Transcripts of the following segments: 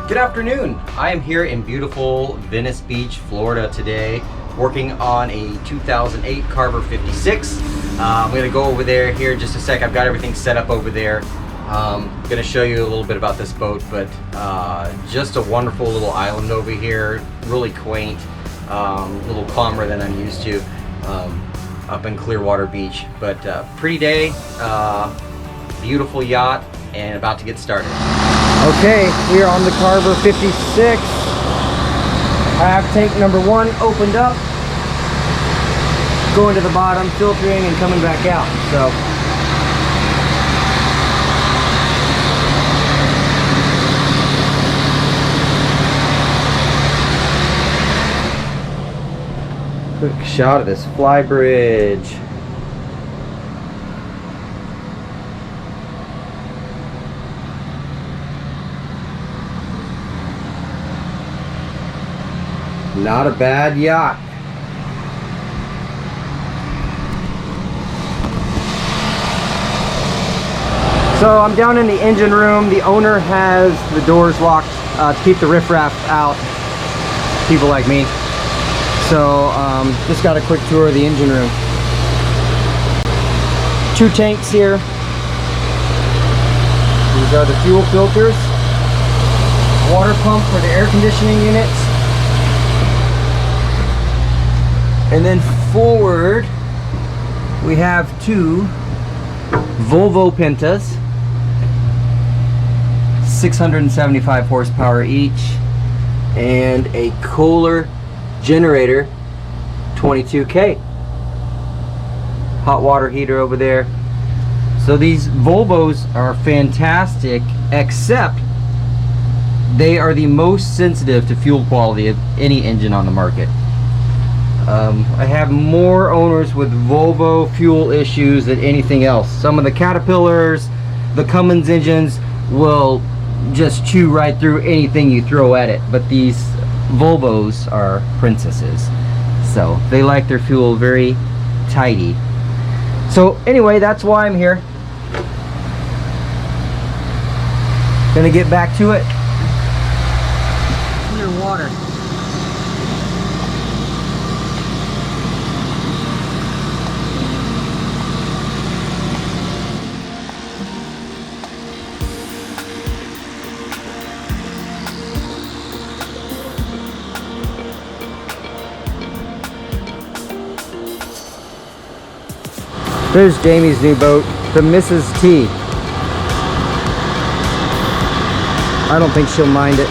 Good afternoon. I am here in beautiful Venice Beach, Florida today, working on a 2008 Carver 56. I'm going to go over there here in just a sec. I've got everything set up over there. I'm going to show you a little bit about this boat, but just a wonderful little island over here, really quaint, a little calmer than I'm used to up in Clearwater Beach. But pretty day, beautiful yacht, and about to get started. Okay, we are on the Carver 56. I have tank number 1 opened up, going to the bottom, filtering and coming back out. So quick shot of this fly bridge. Not a bad yacht. So I'm down in the engine room. The owner has the doors locked to keep the riffraff out, people like me. So just got a quick tour of the engine room. 2 tanks here. These are the fuel filters. Water pump for the air conditioning units. And then forward, we have 2 Volvo Pentas, 675 horsepower each, and a Kohler generator, 22K. Hot water heater over there. So these Volvos are fantastic, except they are the most sensitive to fuel quality of any engine on the market. I have more owners with Volvo fuel issues than anything else. Some of the Caterpillars, the Cummins engines will just chew right through anything you throw at it, but these Volvos are princesses. So they like their fuel very tidy. So anyway, that's why I'm here. Gonna get back to it. Clear water. There's Jamie's new boat, the Mrs. T. I don't think she'll mind it.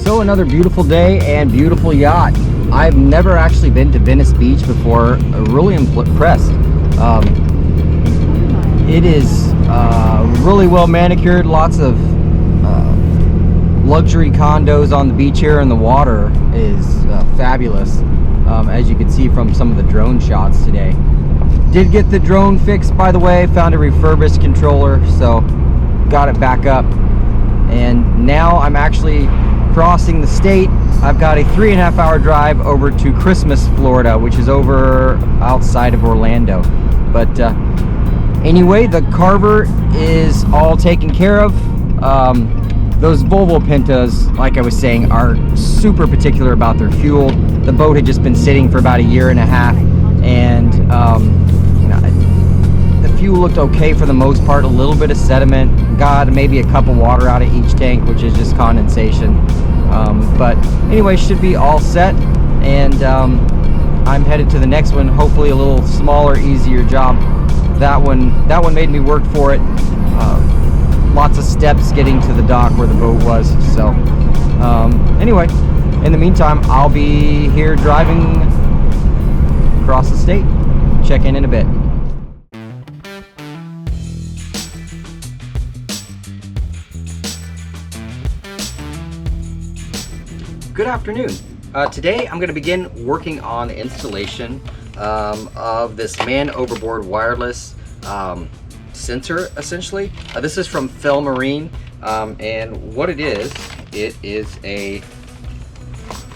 So another beautiful day and beautiful yacht. I've never actually been to Venice Beach before. Really impressed. It is really well manicured. Lots of luxury condos on the beach here, and the water is fabulous, as you can see from some of the drone shots today. Did get the drone fixed, by the way. Found a refurbished controller, so got it back up. And now I'm actually crossing the state. I've got a 3.5 hour drive over to Christmas, Florida, which is over outside of Orlando. But anyway, the Carver is all taken care of. Those Volvo Pentas, like I was saying, are super particular about their fuel. The boat had just been sitting for about 1.5 years, and the fuel looked okay for the most part. A little bit of sediment, got maybe a cup of water out of each tank, which is just condensation. But anyway, should be all set, and I'm headed to the next one. Hopefully a little smaller, easier job. That one made me work for it. Lots of steps getting to the dock where the boat was. So anyway, in the meantime, I'll be here driving across the state. Check in a bit. Good afternoon. Today I'm going to begin working on the installation of this man overboard wireless sensor essentially. This is from Fel Marine, and what it is a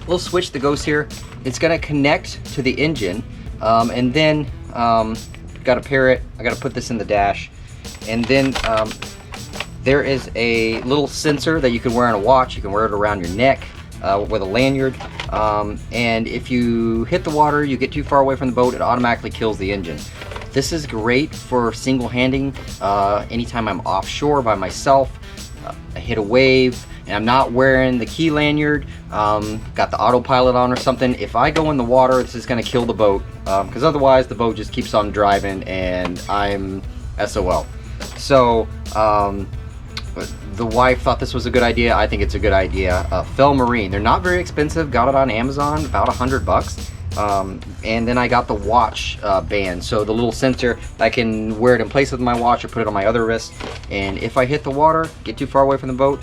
little switch that goes here. It's gonna connect to the engine, and then gotta pair it. I gotta put this in the dash, and then there is a little sensor that you can wear on a watch. You can wear it around your neck with a lanyard, and if you hit the water, you get too far away from the boat, it automatically kills the engine. This is great for single-handing anytime I'm offshore by myself. I hit a wave and I'm not wearing the key lanyard, got the autopilot on or something. If I go in the water, this is gonna kill the boat, because otherwise the boat just keeps on driving and I'm SOL. So the wife thought this was a good idea. I think it's a good idea. Fel Marine, they're not very expensive. Got it on Amazon, about $100. And then I got the watch band, so the little sensor, I can wear it in place with my watch or put it on my other wrist, and if I hit the water, get too far away from the boat,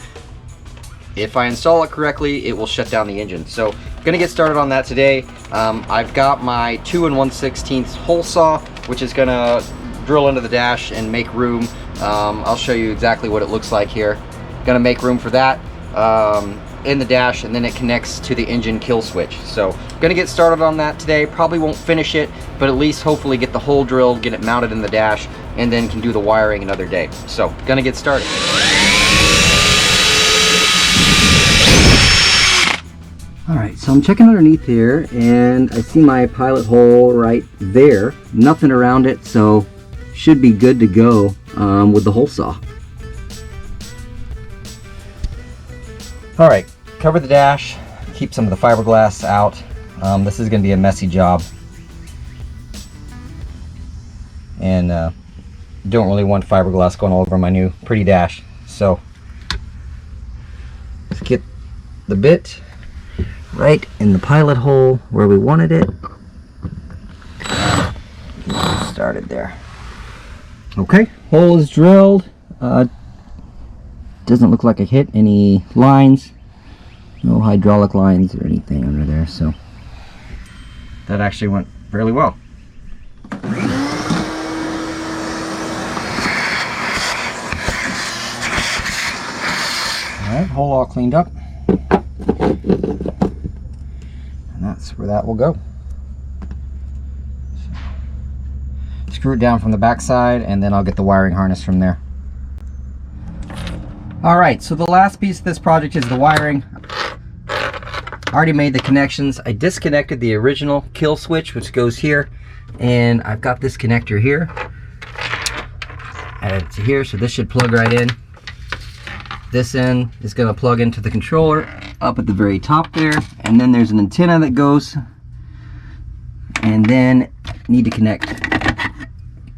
if I install it correctly, it will shut down the engine. So I'm gonna get started on that today. I've got my 2 1/16 hole saw, which is gonna drill into the dash and make room. I'll show you exactly what it looks like here. Gonna make room for that in the dash, and then it connects to the engine kill switch. So gonna get started on that today. Probably won't finish it, but at least hopefully get the hole drilled, get it mounted in the dash, and then can do the wiring another day. So gonna get started. All right, so I'm checking underneath here and I see my pilot hole right there. Nothing around it, so should be good to go with the hole saw. All right, cover the dash, keep some of the fiberglass out. This is gonna be a messy job. And don't really want fiberglass going all over my new pretty dash. So let's get the bit right in the pilot hole where we wanted it. Started there. Okay, hole is drilled. Doesn't look like I hit any lines. No hydraulic lines or anything under there, so that actually went fairly well. Alright, hole all cleaned up. And that's where that will go. So, screw it down from the back side, and then I'll get the wiring harness from there. Alright, so the last piece of this project is the wiring. I already made the connections. I disconnected the original kill switch, which goes here, and I've got this connector here. Add it to here, so this should plug right in. This end is going to plug into the controller up at the very top there, and then there's an antenna that goes, and then need to connect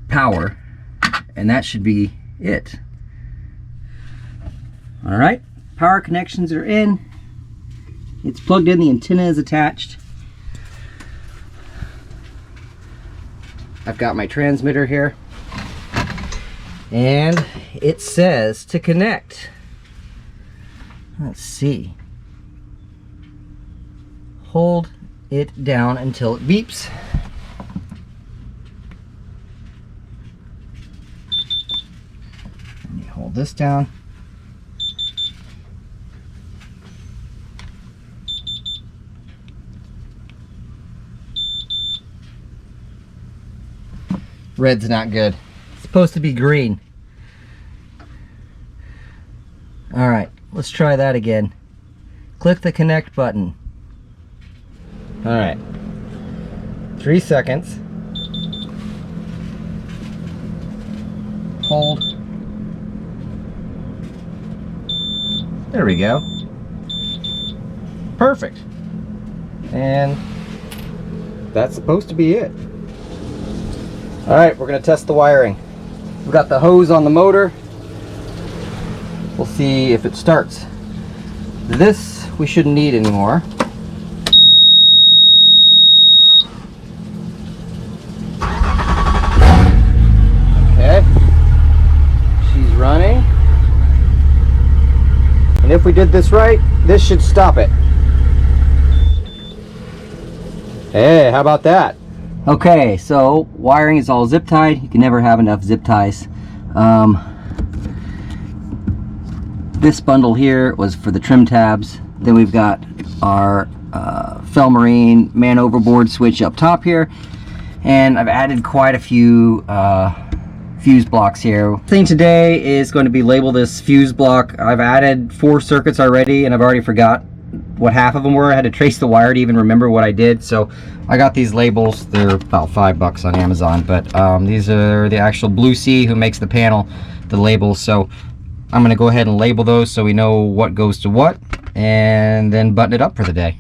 power, and that should be it. All right, power connections are in. It's plugged in, the antenna is attached. I've got my transmitter here, and it says to connect. Let's see. Hold it down until it beeps. Let me hold this down. Red's not good. It's supposed to be green. All right, let's try that again. Click the connect button. All right, 3 seconds. Hold. There we go. Perfect. And that's supposed to be it. All right, we're gonna test the wiring. We've got the hose on the motor. We'll see if it starts. This we shouldn't need anymore. Okay, she's running. And if we did this right, this should stop it. Hey, how about that? Okay, so wiring is all zip tied. You can never have enough zip ties. This bundle here was for the trim tabs. Then we've got our Felmarine man overboard switch up top here, and I've added quite a few fuse blocks here. Thing today is going to be label this fuse block. I've added 4 circuits already, and I've already forgot what half of them were. I had to trace the wire to even remember what I did, so I got these labels. They're about $5 on Amazon, but these are the actual Blue Sea who makes the panel, the labels. So I'm going to go ahead and label those so we know what goes to what, and then button it up for the day.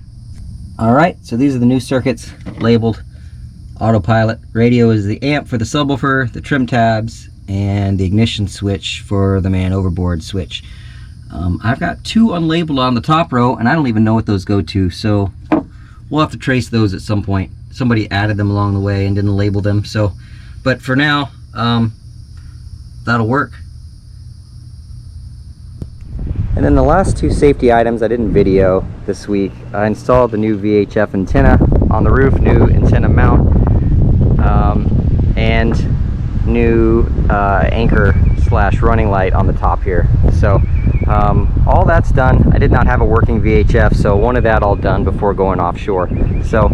Alright, so these are the new circuits labeled autopilot. Radio is the amp for the subwoofer, the trim tabs, and the ignition switch for the man overboard switch. I've got 2 unlabeled on the top row, and I don't even know what those go to, so we'll have to trace those at some point. Somebody added them along the way and didn't label them, so, but for now, that'll work. And then the last 2 safety items I didn't video this week. I installed the new VHF antenna on the roof, new antenna mount, and new anchor / running light on the top here. So all that's done. I did not have a working VHF, so wanted that all done before going offshore. So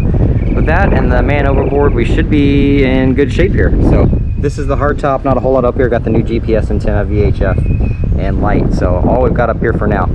with that and the man overboard, we should be in good shape here. So this is the hard top, not a whole lot up here. Got the new GPS antenna, VHF, and light. So all we've got up here for now.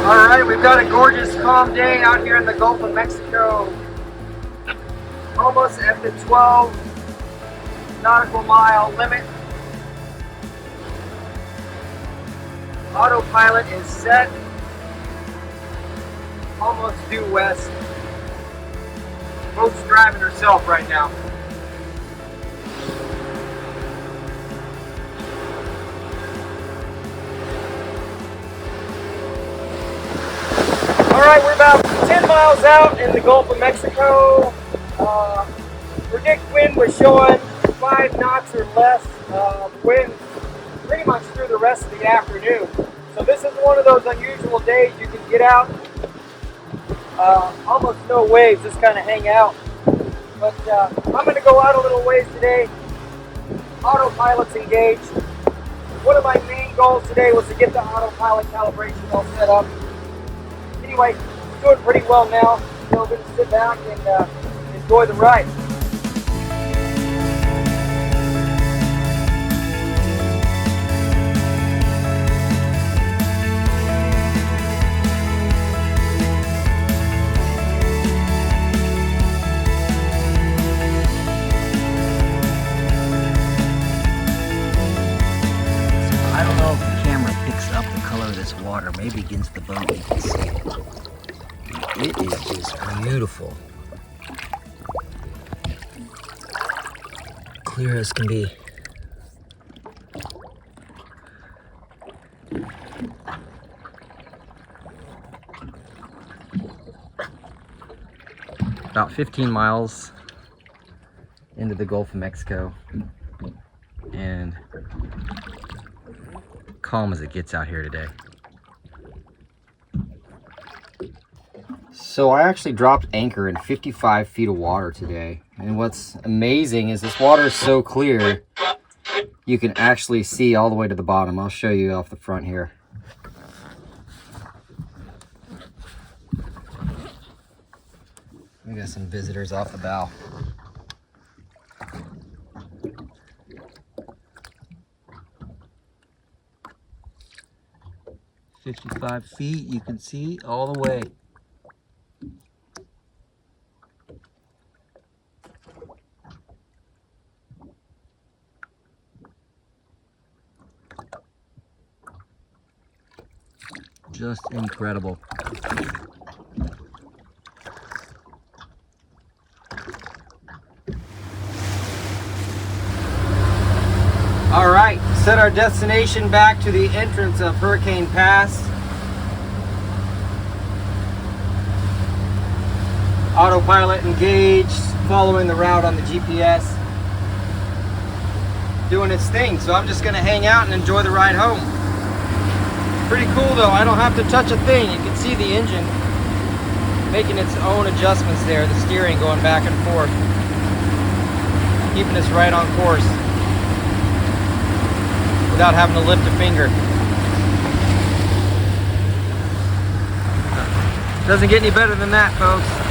Alright, we've got a gorgeous calm day out here in the Gulf of Mexico. Almost at the 12 nautical mile limit. Autopilot is set. Almost due west. Boat's driving herself right now. Alright, we're about 10 miles out in the Gulf of Mexico. Predict wind was showing 5 knots or less. Wind pretty much through the rest of the afternoon. So this is one of those unusual days you can get out. Almost no waves, just kind of hang out. But I'm going to go out a little ways today. Autopilot's engaged. One of my main goals today was to get the autopilot calibration all set up. Anyway, doing pretty well now. So we're going to sit back and enjoy the ride. I don't know if the camera picks up the color of this water. Maybe against the boat you can see it. It is just beautiful. Clear as can be. About 15 miles into the Gulf of Mexico, and calm as it gets out here today. So I actually dropped anchor in 55 feet of water today, and what's amazing is this water is so clear you can actually see all the way to the bottom. I'll show you off the front here. We got some visitors off the bow. "55 feet, you can see all the way." Just incredible. All right, set our destination back to the entrance of Hurricane Pass. Autopilot engaged, following the route on the GPS. Doing its thing, so I'm just gonna hang out and enjoy the ride home. Pretty cool though, I don't have to touch a thing. You can see the engine making its own adjustments there, the steering going back and forth, keeping us right on course without having to lift a finger. Doesn't get any better than that, folks.